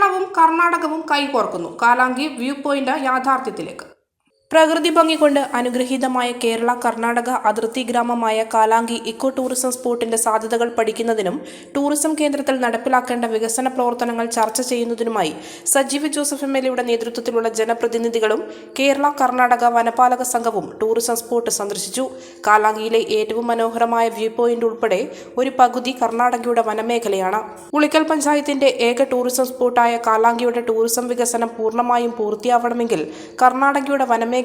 കേരളവും കർണാടകവും കൈകോർക്കുന്നു. Kalanki view point യാഥാർത്ഥ്യത്തിലേക്ക്. പ്രകൃതി ഭംഗി കൊണ്ട് അനുഗ്രഹീതമായ കേരള കർണാടക അതിർത്തി ഗ്രാമമായ കാലാങ്കി ഇക്കോ ടൂറിസം സ്പോട്ടിന്റെ സാധ്യതകൾ പഠിക്കുന്നതിനും ടൂറിസം കേന്ദ്രത്തിൽ നടപ്പിലാക്കേണ്ട വികസന പ്രവർത്തനങ്ങൾ ചർച്ച ചെയ്യുന്നതിനുമായി സജീവ് ജോസഫ് MLAയുടെ നേതൃത്വത്തിലുള്ള ജനപ്രതിനിധികളും കേരള കർണാടക വനപാലക സംഘവും ടൂറിസം സ്പോട്ട് സന്ദർശിച്ചു. കാലാങ്കിയിലെ ഏറ്റവും മനോഹരമായ വ്യൂ പോയിന്റ് ഉൾപ്പെടെ ഒരു പകുതി കർണാടകയുടെ വനമേഖലയാണ്. ഉളിക്കൽ പഞ്ചായത്തിന്റെ ഏക ടൂറിസം സ്പോട്ടായ കാലാങ്കിയുടെ ടൂറിസം വികസനം പൂർണ്ണമായും പൂർത്തിയാവണമെങ്കിൽ കർണാടകയുടെ വനമേഖലയിൽ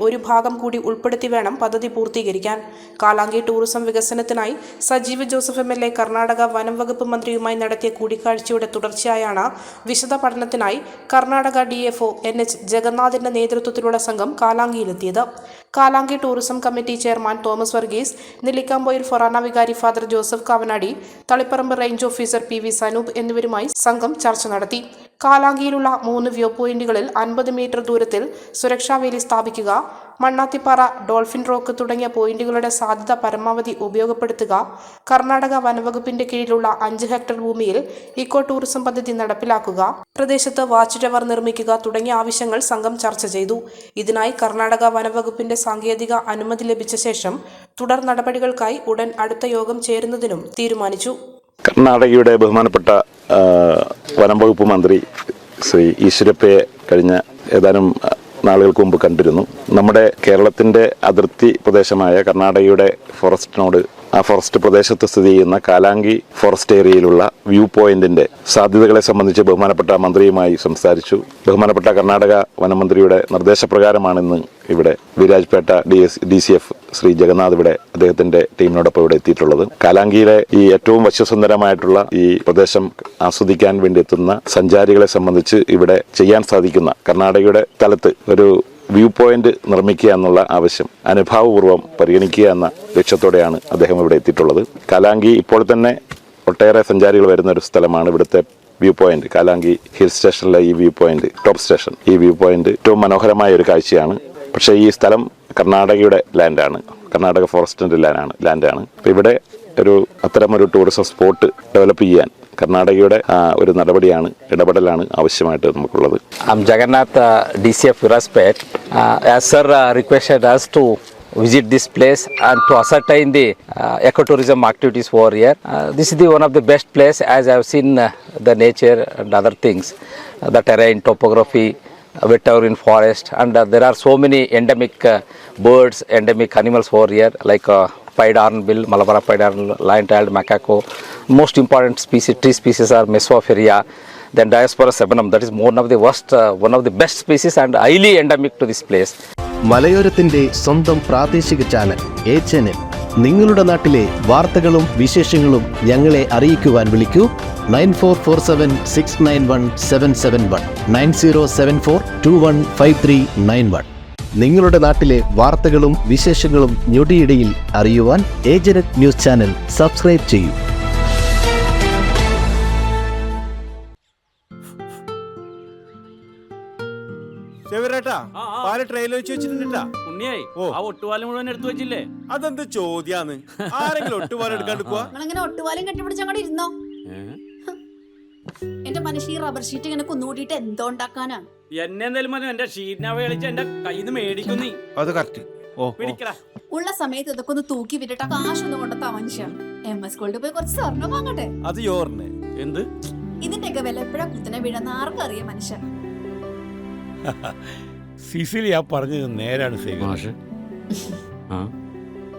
ഒരു ഭാഗം കൂടി ഉൾപ്പെടുത്തി വേണം പദ്ധതി പൂർത്തീകരിക്കാൻ. കാലാങ്കി ടൂറിസം വികസനത്തിനായി സജീവ് ജോസഫ് MLA കർണാടക വനം വകുപ്പ് മന്ത്രിയുമായി നടത്തിയ കൂടിക്കാഴ്ചയുടെ തുടർച്ചയായാണ് വിശദ പഠനത്തിനായി കർണാടക DFO NH ജഗന്നാഥിന്റെ നേതൃത്വത്തിലുള്ള സംഘം കാലാങ്കിയിലെത്തിയത്. Kalanki tourism committee chairman Thomas Varghese, Nellikampoyil forane വികാരി father Joseph Kavanadi, Taliparamba range officer PV Sanoop എന്നിവരുമായി സംഘം ചർച്ച നടത്തി. കാലാങ്കിയിലുള്ള 3 വ്യൂ പോയിന്റുകളിൽ 50 മീറ്റർ ദൂരത്തിൽ സുരക്ഷാ വേലി സ്ഥാപിക്കുക, മണ്ണാത്തിപ്പാറ, ഡോൾഫിൻ റോക്ക് തുടങ്ങിയ പോയിന്റുകളുടെ സാധ്യത പരമാവധി ഉപയോഗപ്പെടുത്തുക, കർണാടക വനവകുപ്പിന്റെ കീഴിലുള്ള 5 ഹെക്ടർ ഭൂമിയിൽ ഇക്കോ ടൂറിസം പദ്ധതി നടപ്പിലാക്കുക, പ്രദേശത്ത് വാച്ച് ടവർ നിർമ്മിക്കുക തുടങ്ങിയ ആവശ്യങ്ങൾ സംഘം ചർച്ച ചെയ്തു. ഇതിനായി കർണാടക വനവകുപ്പിന്റെ സാങ്കേതിക അനുമതി ലഭിച്ച ശേഷം തുടർ നടപടികൾക്കായി ഉടൻ അടുത്ത യോഗം ചേരുന്നതിനും തീരുമാനിച്ചു. കർണാടകയുടെ ബഹുമാനപ്പെട്ട വനം വകുപ്പ് മന്ത്രി ശ്രീ ഈശ്വരപ്പയെ കഴിഞ്ഞ ഏതാനും നാളുകൾക്ക് മുമ്പ് കണ്ടിരുന്നു. നമ്മുടെ കേരളത്തിൻ്റെ അതിർത്തി പ്രദേശമായ കർണാടകയുടെ ഫോറസ്റ്റിനോട് ആ ഫോറസ്റ്റ് പ്രദേശത്ത് സ്ഥിതി ചെയ്യുന്ന കാലാങ്കി ഫോറസ്റ്റ് ഏരിയയിലുള്ള വ്യൂ പോയിന്റിന്റെ സാധ്യതകളെ സംബന്ധിച്ച് ബഹുമാനപ്പെട്ട മന്ത്രിയുമായി സംസാരിച്ചു. ബഹുമാനപ്പെട്ട കർണാടക വനമന്ത്രിയുടെ നിർദ്ദേശപ്രകാരമാണ് ഇന്ന് ഇവിടെ വിരാജ്പേട്ട DCF ശ്രീ ജഗന്നാഥ് ഇവിടെ അദ്ദേഹത്തിന്റെ ടീമിനോടൊപ്പം ഇവിടെ എത്തിയിട്ടുള്ളത്. കാലാങ്കിയിലെ ഈ ഏറ്റവും വശ്യസുന്ദരമായിട്ടുള്ള ഈ പ്രദേശം ആസ്വദിക്കാൻ വേണ്ടി എത്തുന്ന സഞ്ചാരികളെ സംബന്ധിച്ച് ഇവിടെ ചെയ്യാൻ സാധിക്കുന്ന കർണാടകയുടെ തലത്ത് ഒരു വ്യൂ പോയിന്റ് നിർമ്മിക്കുക എന്നുള്ള ആവശ്യം അനുഭാവപൂർവ്വം പരിഗണിക്കുക എന്ന ലക്ഷ്യത്തോടെയാണ് അദ്ദേഹം ഇവിടെ എത്തിയിട്ടുള്ളത്. കാലാങ്കി ഇപ്പോൾ തന്നെ ഒട്ടേറെ സഞ്ചാരികൾ വരുന്ന ഒരു സ്ഥലമാണ്. ഇവിടുത്തെ വ്യൂ പോയിന്റ് കാലാങ്കി ഹിൽ സ്റ്റേഷനിലെ ഈ വ്യൂ പോയിന്റ് ടോപ്പ് സ്റ്റേഷൻ ഈ വ്യൂ പോയിന്റ് ഏറ്റവും മനോഹരമായ ഒരു കാഴ്ചയാണ്. പക്ഷേ ഈ സ്ഥലം കർണാടകയുടെ ലാൻഡാണ്, കർണാടക ഫോറസ്റ്റിന്റെ ലാൻഡാണ്. അപ്പോൾ ഇവിടെ അത്തരമൊരു ടൂറിസം സ്പോട്ട് ഡെവലപ്പ് ചെയ്യാൻ കർണാടകയുടെ ഒരു ഇടപെടലാണ് ആവശ്യമായിട്ട് നമുക്കുള്ളത്. Jagannath DCF Virajpet, as sir requested us to visit this place and to ascertain the ecotourism activities over here. This is one of the best place as I have seen the nature and other things, the terrain, topography, wet evergreen forest, and there are so many endemic birds, endemic animals over here like pied hornbill, Malabar pied hornbill, lion-tailed macaco. Most important tree species are Mesosphaeria, then Diospora seburnum, that is one of the best species and highly endemic to this place. മലയോരത്തിന്റെ സ്വന്തം പ്രാദേശിക channel HNN. നിങ്ങളുടെ നാട്ടിലെ വാർത്തകളും വിശേഷങ്ങളും ഞങ്ങളെ അറിയിക്കുവാൻ വിളിക്കൂ 9447691771 9074215391. നിങ്ങളുടെ നാട്ടിലെ വാർത്തകളും വിശേഷങ്ങളും ഞൊടിയിടയിൽ അറിയുവാൻ ഏജനറ്റ് ന്യൂസ് ചാനൽ സബ്സ്ക്രൈബ് ചെയ്യൂ. അതെന്ത് ചോദ്യാന്ന്? ആരെങ്കിലും ഒട്ടുപാലം എടുക്കാണ്ട് പോവാ? ഒട്ടുപാലം കെട്ടിപ്പിടിച്ച് അങ്ങോട്ട് ഇരുന്നോ. എന്റെ മനുഷ്യ റബ്ബർ ഷീറ്റ് ഇങ്ങനെ കുന്നുകൂട്ടിട്ട് എന്തോ ഉണ്ടാക്കാനാ? എന്നെ എന്തായാലും എന്റെ ഷീറ്റിനെ കളിച്ച് എന്റെ കയ്യിൽ നിന്ന് മേടിക്കുന്നേ. അത് കറക്റ്റ്. ഉള്ള സമയത്ത് ഇതൊക്കെ ഒന്ന് തൂക്കി വിട്ടിട്ട് കാശൊന്നും കൊണ്ടെത്താ മനുഷ്യ. MS ഗോൾഡ് പോയി കുറച്ച് സ്വർണ്ണം വാങ്ങട്ടെ. അത് യോറിന് എന്ത്? ഇതിന്റെയൊക്കെ വില എപ്പോഴാ കുത്തനെ വീഴുന്ന ആർക്കറിയാം മനുഷ്യ. സിസിലി ആ പറഞ്ഞത് നേരാണ്.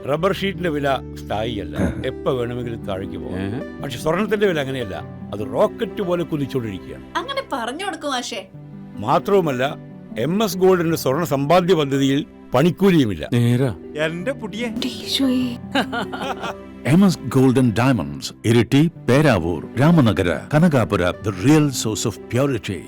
റബ്ബർ ഷീറ്റിന്റെ വില സ്ഥായിയല്ല, എപ്പോ വേണമെങ്കിലും താഴേക്ക് പോകാം. പക്ഷെ സ്വർണത്തിന്റെ വില അങ്ങനെയല്ല, അത് റോക്കറ്റ് പോലെ കുതിച്ചുകൊണ്ടിരിക്കുകയാണ്. അങ്ങനെ പറഞ്ഞു കൊടുക്കും മാഷേ. മാത്രവുമല്ല MS ഗോൾഡിന്റെ സ്വർണ്ണ സമ്പാദ്യ പദ്ധതിയിൽ പണിക്കൂലിയുമില്ല. എന്റെ പുതിയ MS Gold and Diamonds, Iriti, Peravur, Ramanagara, Kanagapura, the real source of purity.